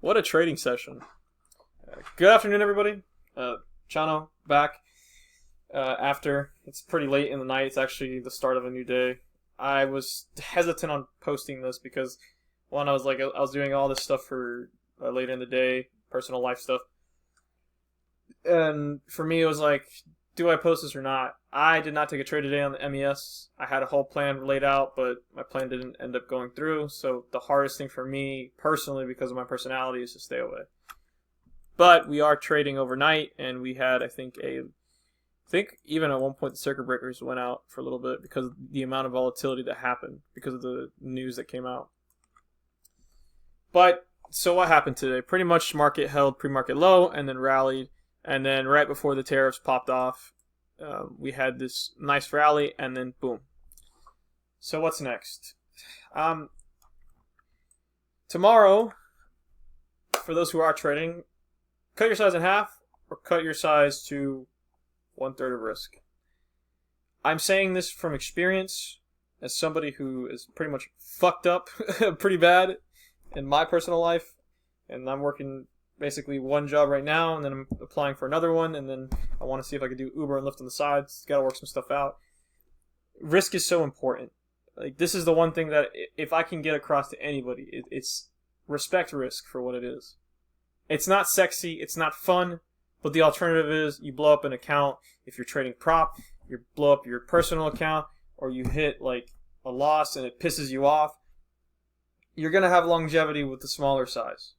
What a trading session. Good afternoon, everybody. Chano back after. It's pretty late in the night. It's actually the start of a new day. I was hesitant on posting this because, one, I was doing all this stuff for later in the day, personal life stuff. And for me, it was like, do I post this or not? I did not take a trade today on the MES. I had a whole plan laid out, but my plan didn't end up going through. So the hardest thing for me personally, because of my personality, is to stay away. But we are trading overnight, and we had, I think even at one point the circuit breakers went out for a little bit because of the amount of volatility that happened because of the news that came out. But so what happened today? Pretty much market held pre-market low and then rallied. And then right before the tariffs popped off, we had this nice rally, and then boom. So what's next? Tomorrow, for those who are trading, cut your size in half or cut your size to 1/3 of risk. I'm saying this from experience as somebody who is pretty much fucked up pretty bad in my personal life, and I'm working basically one job right now, and then I'm applying for another one, and then I want to see if I could do Uber and Lyft on the sides. Got to work some stuff out. Risk is so important. Like, this is the one thing that if I can get across to anybody, it's respect risk for what it is. It's not sexy, it's not fun, but the alternative is you blow up an account. If you're trading prop, you blow up your personal account, or you hit like a loss and it pisses you off. You're gonna have longevity with the smaller size.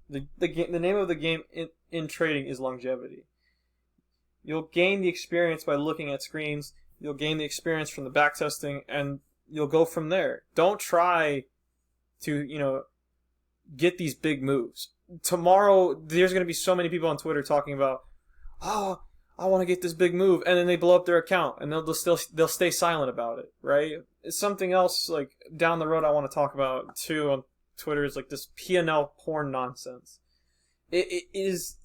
The name of the game in trading is longevity. You'll gain the experience by looking at screens. You'll gain the experience from the backtesting, and you'll go from there. Don't try to, get these big moves. Tomorrow, there's going to be so many people on Twitter talking about, oh, I want to get this big move, and then they blow up their account, and they'll stay silent about it, right? It's something else, like, down the road I want to talk about, too, on Twitter, is like this P&L porn nonsense. It is,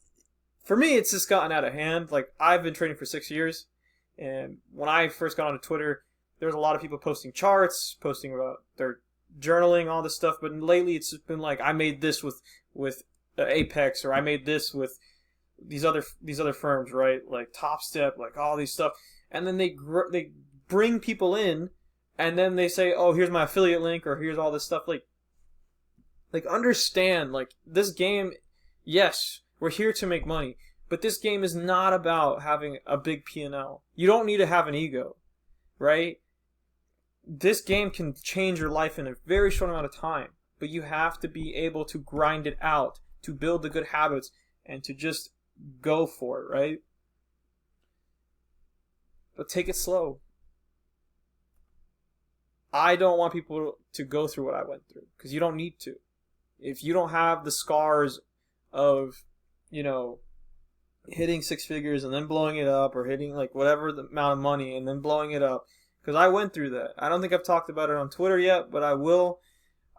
for me, it's just gotten out of hand. Like, I've been trading for 6 years, and when I first got onto Twitter, there was a lot of people posting charts, posting about their journaling, all this stuff, but lately it's just been like, I made this with Apex, or I made this with these other firms, right? Like Top Step, like all these stuff, and then they bring people in, and then they say, oh, here's my affiliate link, or here's all this stuff. Like understand, like, this game, yes, we're here to make money, but this game is not about having a big P&L. You don't need to have an ego, right? This game can change your life in a very short amount of time, but you have to be able to grind it out, to build the good habits, and to just go for it, right? But take it slow. I don't want people to go through what I went through, because you don't need to. If you don't have the scars of, hitting six figures and then blowing it up, or hitting like whatever the amount of money and then blowing it up, because I went through that. I don't think I've talked about it on Twitter yet, but I will.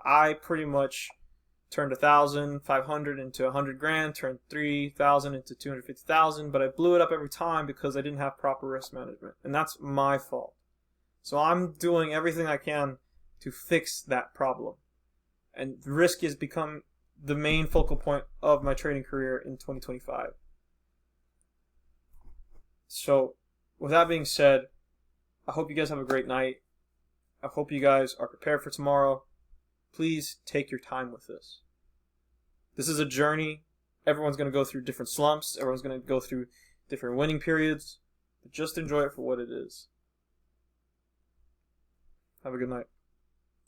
I pretty much turned 1,500 into 100 grand, turned 3,000 into 250,000, but I blew it up every time because I didn't have proper risk management, and that's my fault. So I'm doing everything I can to fix that problem. And risk has become the main focal point of my trading career in 2025. So, with that being said, I hope you guys have a great night. I hope you guys are prepared for tomorrow. Please take your time with this. This is a journey. Everyone's going to go through different slumps. Everyone's going to go through different winning periods. But just enjoy it for what it is. Have a good night.